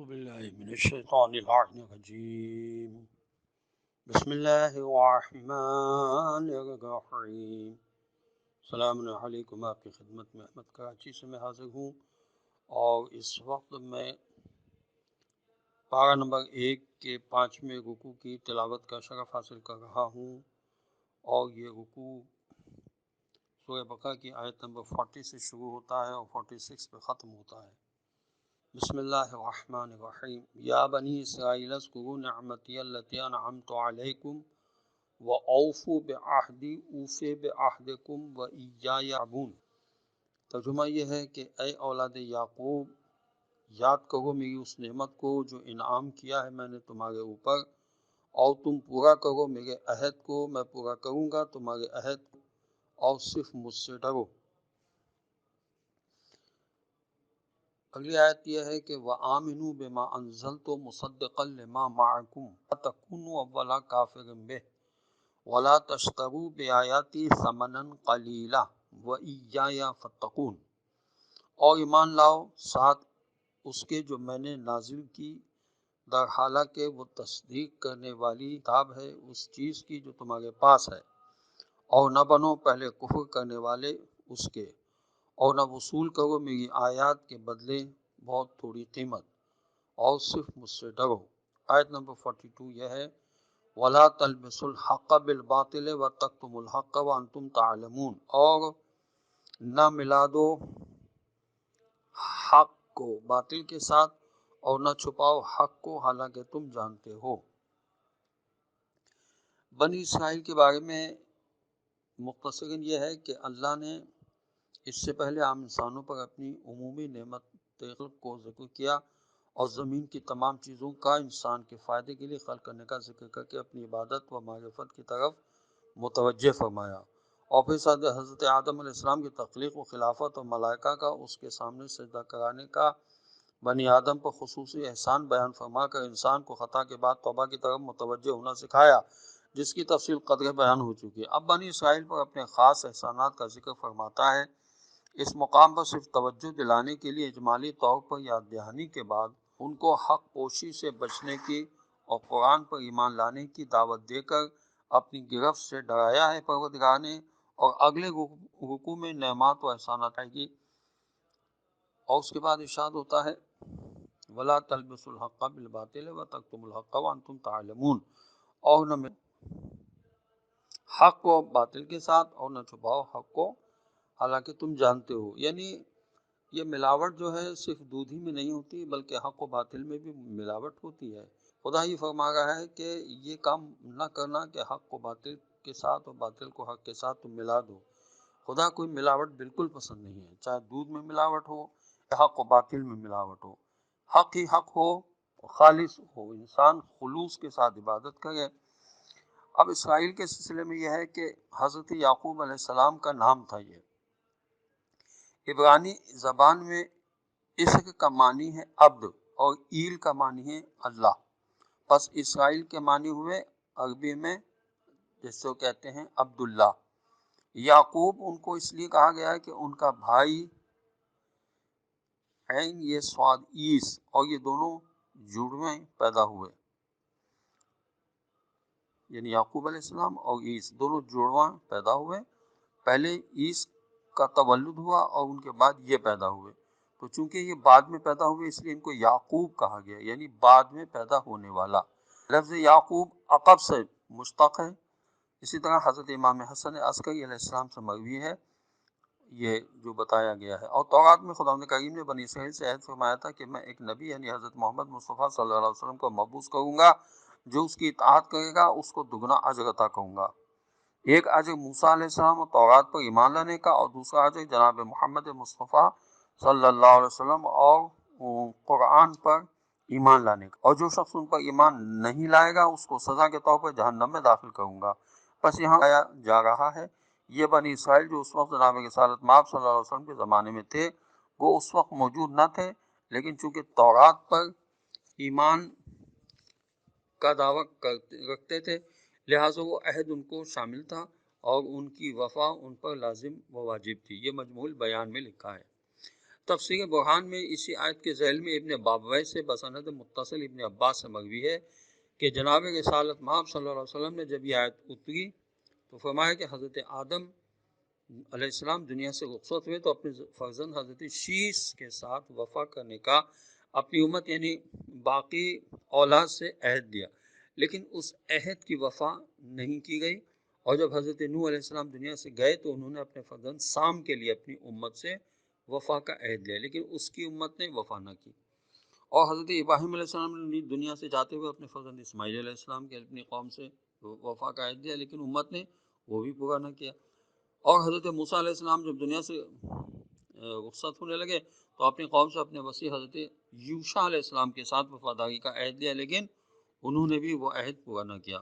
بالله من الشيطان الرجيم بسم الله الرحمن الرحیم السلام علیکم۔ آپ کی خدمت میں احمد کراچی سے میں حاضر ہوں اور اس وقت میں پارہ نمبر 1 کے 5ویں رکوع کی تلاوت کا شرف حاصل کر رہا ہوں، اور یہ رکوع سورہ بقرہ کی آیت نمبر 40 سے شروع ہوتا ہے اور 46 پہ ختم ہوتا ہے۔ بسم اللہ الرحمن الرحیم۔ یا بنی اسرائیل اذکروا نعمتی التی انعمت علیکم واوفوا بعہدی اوف بعہدکم وایای فارہبون۔ ترجمہ یہ ہے کہ اے اولاد یعقوب، یاد کرو میری اس نعمت کو جو انعام کیا ہے میں نے تمہارے اوپر، اور تم پورا کرو میرے عہد کو، میں پورا کروں گا تمہارے عہد کو، اور صرف مجھ سے ڈرو۔ اگلی آیت یہ ہے کہ وَآمِنُوا بِمَا أَنزَلْتُ مُصَدِّقًا لِمَا مَعَكُمْ وَتَكُونُوا أَوَّلَ كَافِرٍ بِهِ وَلَا تَشْتَرُوا بِآيَاتِي ثَمَنًا قَلِيلًا وَإِيَّايَ فَاتَّقُونِ۔ اور ایمان لاؤ ساتھ اس کے جو میں نے نازل کی، در حالہ کہ وہ تصدیق کرنے والی کتاب ہے اس چیز کی جو تمہارے پاس ہے، اور نہ بنو پہلے کفر کرنے والے اس کے، اور نہ وصول کرو میری آیات کے بدلے بہت تھوڑی قیمت، اور صرف مجھ سے ڈرو۔ آیت نمبر 42 یہ ہے وَلَا تَلْبِسُوا الْحَقَّ بِالْبَاطِلِ وَتَكْتُمُوا الْحَقَّ وَأَنْتُمْ تَعْلَمُونَ۔ اور نہ ملا دو حق کو باطل کے ساتھ، اور نہ چھپاؤ حق کو حالانکہ تم جانتے ہو۔ بنی اسرائیل کے بارے میں مختصراً یہ ہے کہ اللہ نے اس سے پہلے عام انسانوں پر اپنی عمومی نعمت خلق کو ذکر کیا، اور زمین کی تمام چیزوں کا انسان کے فائدے کے لیے خلق کرنے کا ذکر کر کے اپنی عبادت و معرفت کی طرف متوجہ فرمایا، اور پھر حضرت آدم علیہ السلام کی تخلیق و خلافت اور ملائکہ کا اس کے سامنے سجدہ کرانے کا بنی آدم پر خصوصی احسان بیان فرما کر انسان کو خطا کے بعد توبہ کی طرف متوجہ ہونا سکھایا، جس کی تفصیل قدرے بیان ہو چکی ہے۔ اب بنی اسرائیل پر اپنے خاص احسانات کا ذکر فرماتا ہے۔ اس مقام پر صرف توجہ دلانے کے لیے اجمالی طور پر یاد دہانی کے بعد ان کو حق پوشی سے بچنے کی اور قرآن پر ایمان لانے کی دعوت دے کر اپنی گرفت سے ڈرایا ہے پروردگار نے، اور اگلے رکوع میں نعمات و احسانات آئے گی، اور اس کے بعد ارشاد ہوتا ہے وَلَا تَلْبِسُوا الْحَقَّ بِالْبَاطِلِ وَتَكْتُمُوا الْحَقَّ وَأَنْتُمْ تَعْلَمُونَ۔ اور نہ حق کو باطل کے ساتھ، اور نہ چھپاؤ حق کو حالانکہ تم جانتے ہو۔ یعنی یہ ملاوٹ جو ہے صرف دودھ ہی میں نہیں ہوتی بلکہ حق و باطل میں بھی ملاوٹ ہوتی ہے۔ خدا یہ فرما رہا ہے کہ یہ کام نہ کرنا کہ حق کو باطل کے ساتھ اور باطل کو حق کے ساتھ تم ملا دو۔ خدا کوئی ملاوٹ بالکل پسند نہیں ہے، چاہے دودھ میں ملاوٹ ہو یا حق و باطل میں ملاوٹ ہو۔ حق ہی حق ہو، خالص ہو، انسان خلوص کے ساتھ عبادت کرے۔ اب اسرائیل کے سلسلے میں یہ ہے کہ حضرت یعقوب علیہ السلام کا نام تھا یہ۔ عبرانی زبان میں عشق کا معنی ہے عبد، اور ایل کا معنی ہے اللہ، پس اسرائیل کے معنی ہوئے عربی میں جس کو کہتے ہیں عبداللہ۔ یعقوب ان کو اس لیے کہا گیا ہے کہ ان کا بھائی عین یہ سواد عیس، اور یہ دونوں جڑوے پیدا ہوئے، یعنی یعقوب علیہ السلام اور عیس دونوں جڑواں پیدا ہوئے۔ پہلے عیس کا تولد ہوا اور ان کے بعد یہ پیدا ہوئے، تو چونکہ یہ بعد میں پیدا ہوئے اس لیے ان کو یعقوب کہا گیا، یعنی بعد میں پیدا ہونے والا۔ لفظ یعقوب عقب سے مشتق ہے۔ اسی طرح حضرت امام حسن عسکری علیہ السلام سے مروی ہے یہ جو بتایا گیا ہے۔ اور تورات میں خداوند کریم نے بنی اسرائیل سے عہد فرمایا تھا کہ میں ایک نبی یعنی حضرت محمد مصطفیٰ صلی اللہ علیہ وسلم کو مبعوث کروں گا، جو اس کی اطاعت کرے گا اس کو دگنا اجر عطا کروں گا۔ ایک اجر موسیٰ علیہ السلام اور تورات پر ایمان لانے کا، اور دوسرا اجر جناب محمد مصطفیٰ صلی اللہ علیہ وسلم اور قرآن پر ایمان لانے کا، اور جو شخص ان پر ایمان نہیں لائے گا اس کو سزا کے طور پر جہنم میں داخل کروں گا۔ بس یہاں آیا جا رہا ہے یہ بنی اسرائیل جو اس وقت جناب رسالت مآب صلی اللہ علیہ وسلم کے زمانے میں تھے، وہ اس وقت موجود نہ تھے، لیکن چونکہ تورات پر ایمان کا دعویٰ رکھتے تھے لہٰذا وہ عہد ان کو شامل تھا، اور ان کی وفا ان پر لازم و واجب تھی۔ یہ مجموع بیان میں لکھا ہے۔ تفسیر برہان میں اسی آیت کے ذیل میں ابن بابویہ سے بسند متصل ابن عباس سے مروی ہے کہ جناب رسالت مآب صلی اللہ علیہ وسلم نے جب یہ آیت اتری تو فرمایا کہ حضرت آدم علیہ السلام دنیا سے رخصت ہوئے تو اپنے فرزند حضرت شیش کے ساتھ وفا کرنے کا اپنی امت یعنی باقی اولاد سے عہد دیا، لیکن اس عہد کی وفا نہیں کی گئی، اور جب حضرت نوح علیہ السلام دنیا سے گئے تو انہوں نے اپنے فرزند سام کے لیے اپنی امت سے وفا کا عہد لیا، لیکن اس کی امت نے وفا نہ کی۔ اور حضرت ابراہیم علیہ السلام نے دنیا سے جاتے ہوئے اپنے فرزند اسماعیل علیہ السلام کے اپنی قوم سے وفا کا عہد دیا، لیکن امت نے وہ بھی پورا نہ کیا۔ اور حضرت موسیٰ علیہ السلام جب دنیا سے رخصت ہونے لگے تو اپنی قوم سے اپنے وصی حضرت یوشع علیہ السلام کے ساتھ وفاداری کا عہد لیا، لیکن انہوں نے بھی وہ عہد پورا نہ کیا۔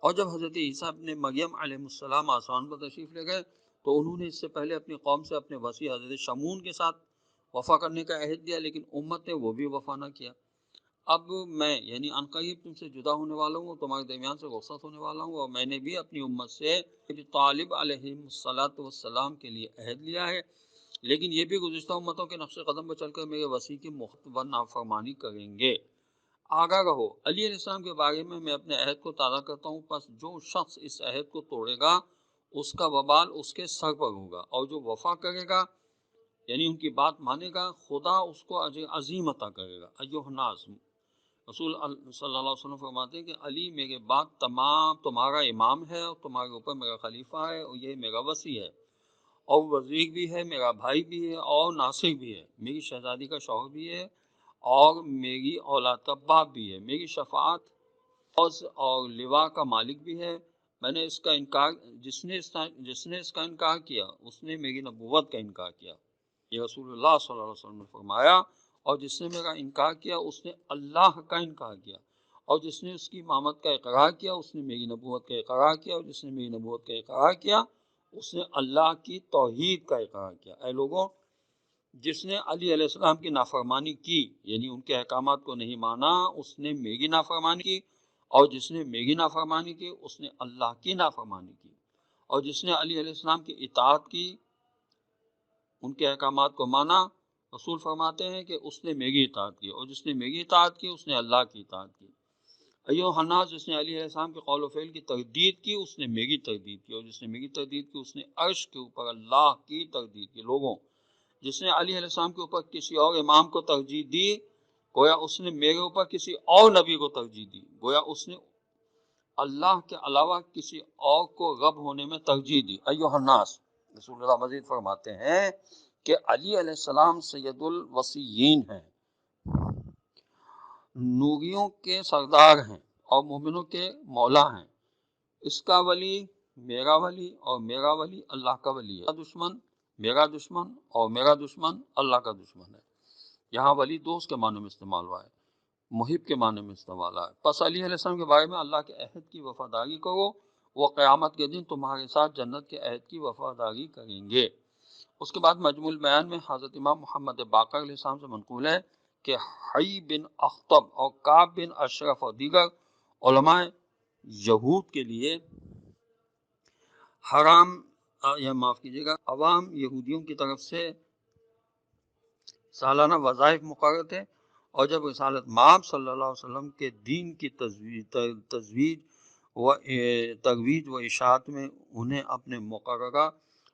اور جب حضرت عیسیٰ ابن مریم علیہ السلام آسمان پر تشریف لے گئے تو انہوں نے اس سے پہلے اپنی قوم سے اپنے وصی حضرت شمون کے ساتھ وفا کرنے کا عہد دیا، لیکن امت نے وہ بھی وفا نہ کیا۔ اب میں یعنی عنقریب تم سے جدا ہونے والا ہوں، تمہارے درمیان سے رخصت ہونے والا ہوں، اور میں نے بھی اپنی امت سے ابی طالب علیہ السلام کے لیے عہد لیا ہے، لیکن یہ بھی گزشتہ امتوں کے نقش قدم پر چل کر میرے وصی کی مختصر نافرمانی کریں گے۔ آگاہ رہو، علی علیہ السلام کے بارے میں اپنے عہد کو تازہ کرتا ہوں، پس جو شخص اس عہد کو توڑے گا اس کا وبال اس کے سر پر ہوگا، اور جو وفا کرے گا یعنی ان کی بات مانے گا خدا اس کو اجر عظیم عطا کرے گا۔ ایھا الناس، رسول صلی اللہ علیہ وسلم فرماتے ہیں کہ علی میرے بعد تمہارا امام ہے، اور تمہارے اوپر میرا خلیفہ ہے، اور یہ میرا وصی ہے، اور وزیر بھی ہے، میرا بھائی بھی ہے، اور ناصر بھی ہے، میری شہزادی کا شوہر بھی ہے، اور میری اولاد کا باپ بھی ہے، میری شفاعت اور لواء کا مالک بھی ہے۔ میں نے اس کا انکار جس نے اس کا انکار کیا اس نے میری نبوت کا انکار کیا، یہ رسول اللہ صلی اللہ علیہ وسلم نے فرمایا، اور جس نے میرا انکار کیا اس نے اللہ کا انکار کیا، اور جس نے اس کی امامت کا اقرار کیا اس نے میری نبوت کا اقرار کیا، اور جس نے میری نبوت کا اقرار کیا اس نے اللہ کی توحید کا اقرار کیا۔ اے لوگوں، جس نے علی علیہ السلام کی نافرمانی کی یعنی ان کے احکامات کو نہیں مانا اس نے میری نافرمانی کی، اور جس نے میری نافرمانی کی اس نے اللہ کی نافرمانی کی، اور جس نے علی علیہ السلام کی اطاعت کی ان کے احکامات کو مانا، رسول فرماتے ہیں کہ اس نے میری اطاعت کی، اور جس نے میری اطاعت کی اس نے اللہ کی اطاعت کی۔ ایھا الناس، جس نے علی علیہ السلام کے قول و فعل کی تردید کی اس نے میری تردید کی، اور جس نے میری تردید کی اس نے عرش کے اوپر اللہ کی تردید کی۔ لوگوں، جس نے علی علیہ السلام کے اوپر کسی اور امام کو ترجیح دی گویا اس نے میرے اوپر کسی اور نبی کو ترجیح دی، گویا اس نے اللہ کے علاوہ کسی اور کو رب ہونے میں ترجیح دی۔ ایھا الناس، رسول اللہ مزید فرماتے ہیں کہ علی علیہ السلام سید الوصیین ہیں، نوریوں کے سردار ہیں، اور مومنوں کے مولا ہیں۔ اس کا ولی میرا ولی، اور میرا ولی اللہ کا ولی ہے۔ دشمن میرا دشمن، اور میرا دشمن اللہ کا دشمن ہے۔ یہاں ولی دوست کے معنی میں استعمال ہوا ہے، محب کے معنی میں استعمال ہوا ہے۔ پس علی علیہ السلام کے بارے میں اللہ کے عہد کی وفاداری کرو، وہ قیامت کے دن تمہارے ساتھ جنت کے عہد کی وفاداری کریں گے۔ اس کے بعد مجموع البیان میں حضرت امام محمد باقر علیہ السلام سے منقول ہے کہ حی بن اخطب اور کعب بن اشرف اور دیگر علماء یہود کے لیے حرام یا معاف کیجیے گا عوام یہودیوں کی طرف سے سالانہ وظائف مقرر تھے، اور جب رسالت مآب صلی اللہ علیہ وسلم کے دین کی ترویج و اشاعت میں انہیں اپنے مقررہ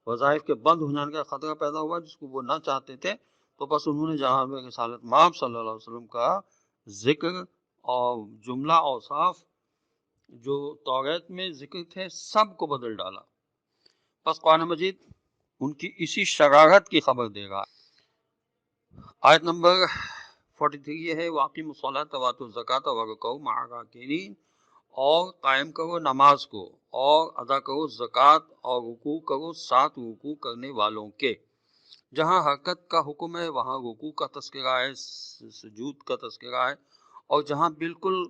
وظائف کے بند ہونے کا خطرہ پیدا ہوا جس کو وہ نہ چاہتے تھے، تو بس انہوں نے جناب رسالت مآب صلی اللہ علیہ وسلم کا ذکر اور جملہ اوصاف جو توریت میں ذکر تھے سب کو بدل ڈالا۔ بس قرآن مجید ان کی اسی شرارت کی خبر دے رہا ہے۔ آیت نمبر 43 یہ ہے، وَأَقِیمُوا الصَّلَاةَ وَآتُوا الزَّکَاةَ وَارْکَعُوا مَعَ الرَّاکِعِینَ، اور قائم کرو نماز کو اور ادا کرو زکوٰۃ اور رکوع کرو ساتھ رکوع کرنے والوں کے۔ جہاں حرکت کا حکم ہے وہاں رکوع کا تذکرہ ہے، سجود کا تذکرہ ہے، اور جہاں بالکل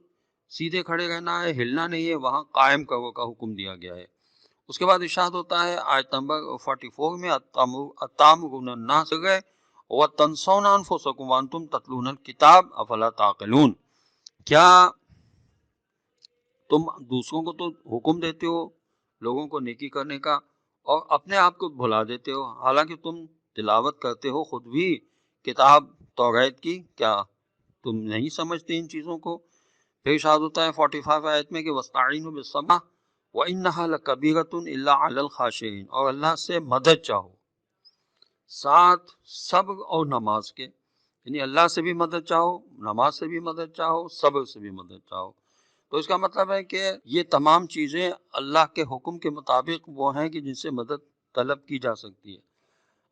سیدھے کھڑے رہنا ہے ہلنا نہیں ہے وہاں قائم کرو کا حکم دیا گیا ہے۔ اس کے بعد ارشاد ہوتا ہے آیت نمبر 44 میں، أَتَأْمُرُونَ النَّاسَ وَتَنْسَوْنَ أَنفُسَكُمْ وَأَنْتُمْ تَتْلُونَ الْكِتَابَ أَفَلَا تَعْقِلُونَ، کیا تم دوسروں کو تو حکم دیتے ہو لوگوں کو نیکی کرنے کا اور اپنے آپ کو بھلا دیتے ہو، حالانکہ تم تلاوت کرتے ہو خود بھی، کتاب توریت کی، کیا تم نہیں سمجھتے ان چیزوں کو؟ پھر ارشاد ہوتا ہے 45 آیت میں کہ وَاسْتَعِینُوا بِالصَّبْرِ وَإِنَّهَا لَكَبِیرَةٌ إِلَّا عَلَى الْخَاشِعِینَ، اور اللہ سے مدد چاہو ساتھ صبر اور نماز کے، یعنی اللہ سے بھی مدد چاہو، نماز سے بھی مدد چاہو، صبر سے بھی مدد چاہو۔ تو اس کا مطلب ہے کہ یہ تمام چیزیں اللہ کے حکم کے مطابق وہ ہیں کہ جن سے مدد طلب کی جا سکتی ہے۔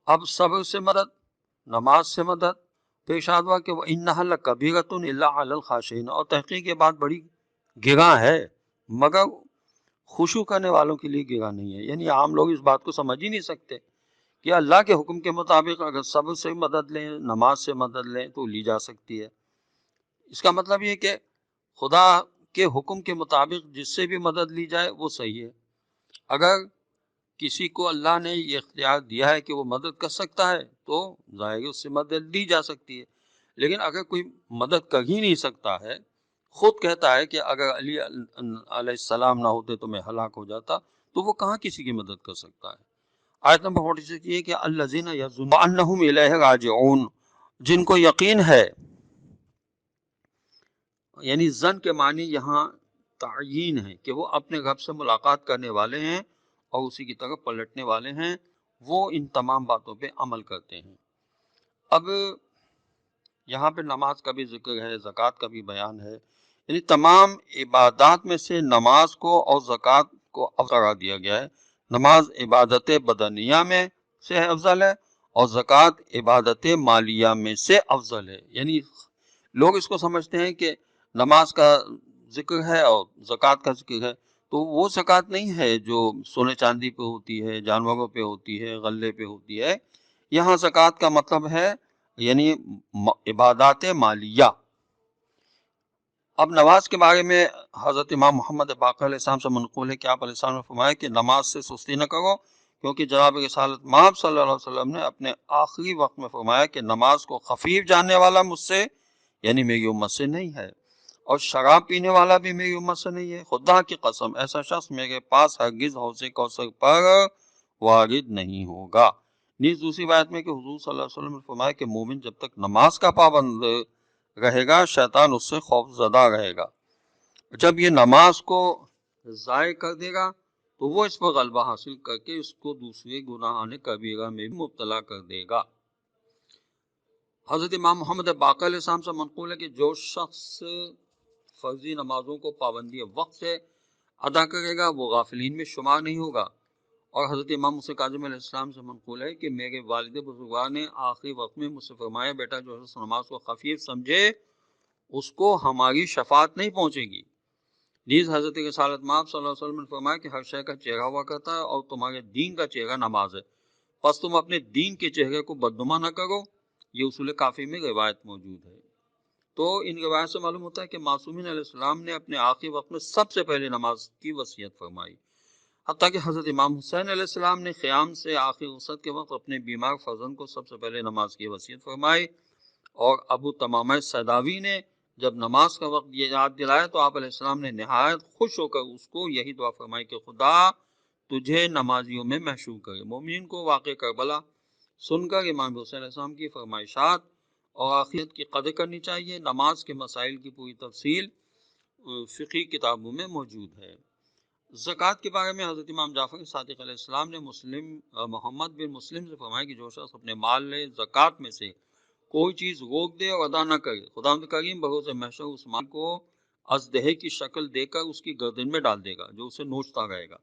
اب صبر سے مدد، نماز سے مدد، پھر ارشاد ہوا کہ وَإِنَّهَا لَكَبِیرَةٌ إِلَّا عَلَى الْخَاشِعِینَ، اور تحقیق یہ بات بڑی گراں ہے مگر خشوع کرنے والوں کے لیے گراں نہیں ہے، یعنی عام لوگ اس بات کو سمجھ ہی نہیں سکتے کہ اللہ کے حکم کے مطابق اگر صبر سے مدد لیں، نماز سے مدد لیں تو لی جا سکتی ہے۔ اس کا مطلب یہ کہ خدا کے حکم کے مطابق جس سے بھی مدد لی جائے وہ صحیح ہے۔ اگر کسی کو اللہ نے یہ اختیار دیا ہے کہ وہ مدد کر سکتا ہے تو ظاہر اس سے مدد لی جا سکتی ہے، لیکن اگر کوئی مدد کر ہی نہیں سکتا ہے، خود کہتا ہے کہ اگر علی علیہ السلام نہ ہوتے تو میں ہلاک ہو جاتا، تو وہ کہاں کسی کی مدد کر سکتا ہے؟ آیت نمبر 46 یہ کہ الذین یظنون انہم الیہ راجعون، جن کو یقین ہے، یعنی ظن کے معنی یہاں تعیین ہے کہ وہ اپنے رب سے ملاقات کرنے والے ہیں اور اسی کی طرف پلٹنے والے ہیں، وہ ان تمام باتوں پہ عمل کرتے ہیں۔ اب یہاں پہ نماز کا بھی ذکر ہے، زکوٰۃ کا بھی بیان ہے، یعنی تمام عبادات میں سے نماز کو اور زکوٰۃ کو افضل قرار دیا گیا ہے۔ نماز عبادت بدنیہ میں سے افضل ہے اور زکوٰۃ عبادت مالیہ میں سے افضل ہے۔ یعنی لوگ اس کو سمجھتے ہیں کہ نماز کا ذکر ہے اور زکوٰۃ کا ذکر ہے، تو وہ زکوٰۃ نہیں ہے جو سونے چاندی پہ ہوتی ہے، جانوروں پہ ہوتی ہے، غلے پہ ہوتی ہے۔ یہاں زکوٰۃ کا مطلب ہے یعنی عبادات مالیہ۔ اب نماز کے بارے میں حضرت امام محمد باقر علیہ السلام سے منقول ہے کہ آپ علیہ السلام نے فرمایا کہ نماز سے سستی نہ کرو، کیونکہ جناب رسالت مآب صلی اللہ علیہ وسلم نے اپنے آخری وقت میں فرمایا کہ نماز کو خفیف جاننے والا مجھ سے یعنی میری امت سے نہیں ہے، اور شراب پینے والا بھی میری امت سے نہیں ہے۔ خدا کی قسم ایسا شخص میرے پاس ہرگز حوض کوثر پر وارد نہیں ہوگا۔ نیز دوسری بات میں کہ حضور صلی اللہ علیہ وسلم نے فرمایا کہ مومن جب تک نماز کا پابند رہے گا شیطان اس سے خوف زدہ رہے گا، جب یہ نماز کو ضائع کر دے گا تو وہ اس پر غلبہ حاصل کر کے اس کو دوسرے گناہان کبیرہ میں بھی مبتلا کر دے گا۔ حضرت امام محمد باقر علیہ السلام سے منقول ہے کہ جو شخص فرضی نمازوں کو پابندی وقت سے ادا کرے گا وہ غافلین میں شمار نہیں ہوگا۔ اور حضرت امام موسیٰ کاظم علیہ السلام سے منقول ہے کہ میرے والد بزرگوار نے آخری وقت میں مجھ سے فرمایا بیٹا جو شخص نماز کو خفیف سمجھے اس کو ہماری شفاعت نہیں پہنچے گی۔ نیز حضرت رسالت مآب صلی اللہ علیہ وسلم نے فرمایا کہ ہر شے کا چہرہ ہوا کرتا ہے اور تمہارے دین کا چہرہ نماز ہے، پس تم اپنے دین کے چہرے کو بدنما نہ کرو۔ یہ اصول کافی میں روایت موجود ہے۔ تو ان روایت سے معلوم ہوتا ہے کہ معصومین علیہ السلام نے اپنے آخری وقت میں سب سے پہلے نماز کی وصیت فرمائی، حتیٰ کہ حضرت امام حسین علیہ السلام نے قیام سے آخری وسط کے وقت اپنے بیمار فرزند کو سب سے پہلے نماز کی وصیت فرمائی، اور ابو تمامہ سیداوی نے جب نماز کا وقت یہ یاد دلایا تو آپ علیہ السلام نے نہایت خوش ہو کر اس کو یہی دعا فرمائی کہ خدا تجھے نمازیوں میں محشور کرے۔ مومنین کو واقع کربلا سن کر امام حسین علیہ السلام کی فرمائشات اور آخرت کی قدر کرنی چاہیے۔ نماز کے مسائل کی پوری تفصیل فقہی کتابوں میں موجود ہے۔ زکوٰۃ کے بارے میں حضرت امام جعفر صادق علیہ السلام نے محمد بن مسلم سے فرمایا کہ جو شخص اپنے مال لے زکوٰۃ میں سے کوئی چیز روک دے اور ادا نہ کرے، خداوند کریم بروز محشر اس مال کو ازدہے کی شکل دے کر اس کی گردن میں ڈال دے گا جو اسے نوچتا رہے گا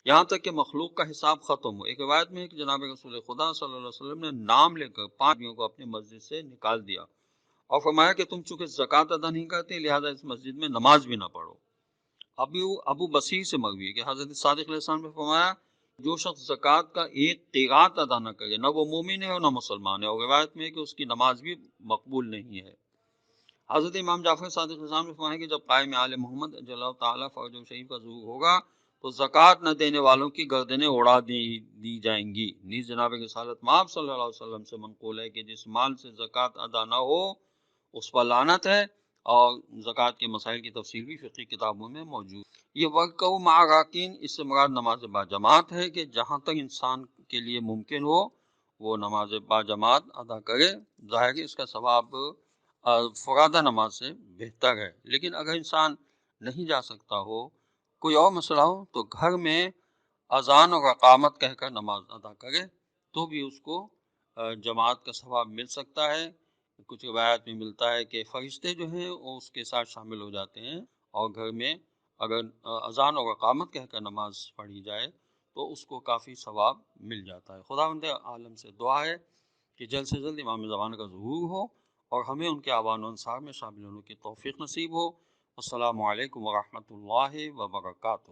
یہاں تک کہ مخلوق کا حساب ختم ہو۔ ایک روایت میں ہے کہ جناب رسول خدا صلی اللہ علیہ وسلم نے نام لے کر 5 آدمیوں کو اپنی مسجد سے نکال دیا اور فرمایا کہ تم چونکہ زکوٰۃ ادا نہیں کرتے لہذا اس مسجد میں نماز بھی نہ پڑھو۔ ابو بصیر سے مروی ہے کہ حضرت صادق علیہ السلام نے فرمایا جو شخص زکوٰۃ کا ایک قیراط ادا نہ کرے نہ وہ مومن ہے اور نہ مسلمان ہے، اور روایت میں ہے کہ اس کی نماز بھی مقبول نہیں ہے۔ حضرت امام جعفر صادق علیہ السلام نے فرمایا کہ جب قائم آل محمد جل اللہ تعالیٰ فرج و شریف کا ظہور ہوگا تو زکوٰۃ نہ دینے والوں کی گردنیں اڑا دی جائیں گی۔ نیز جناب رسالت مآب صلی اللہ علیہ وسلم سے منقول ہے کہ جس مال سے زکوٰۃ ادا نہ ہو اس پر لعنت ہے، اور زکوٰۃ کے مسائل کی تفصیل بھی فقہی کتابوں میں موجود۔ یہ وَرْكَعُوا مَعَ الرَّاكِعِينَ اس سے مراد نماز با جماعت ہے کہ جہاں تک انسان کے لیے ممکن ہو وہ نماز باجماعت ادا کرے، ظاہر ہے اس کا ثواب فرادہ نماز سے بہتر ہے۔ لیکن اگر انسان نہیں جا سکتا ہو، کوئی اور مسئلہ ہو، تو گھر میں اذان اور اقامت کہہ کر نماز ادا کرے تو بھی اس کو جماعت کا ثواب مل سکتا ہے۔ کچھ روایات میں ملتا ہے کہ فرشتے جو ہیں وہ اس کے ساتھ شامل ہو جاتے ہیں، اور گھر میں اگر اذان اور اقامت کہہ کر نماز پڑھی جائے تو اس کو کافی ثواب مل جاتا ہے۔ خداوند عالم سے دعا ہے کہ جلد سے جلد امام زمان کا ظہور ہو اور ہمیں ان کے اعوان و انصار میں شامل ہونے کی توفیق نصیب ہو۔ السلام علیکم ورحمۃ اللہ وبرکاتہ۔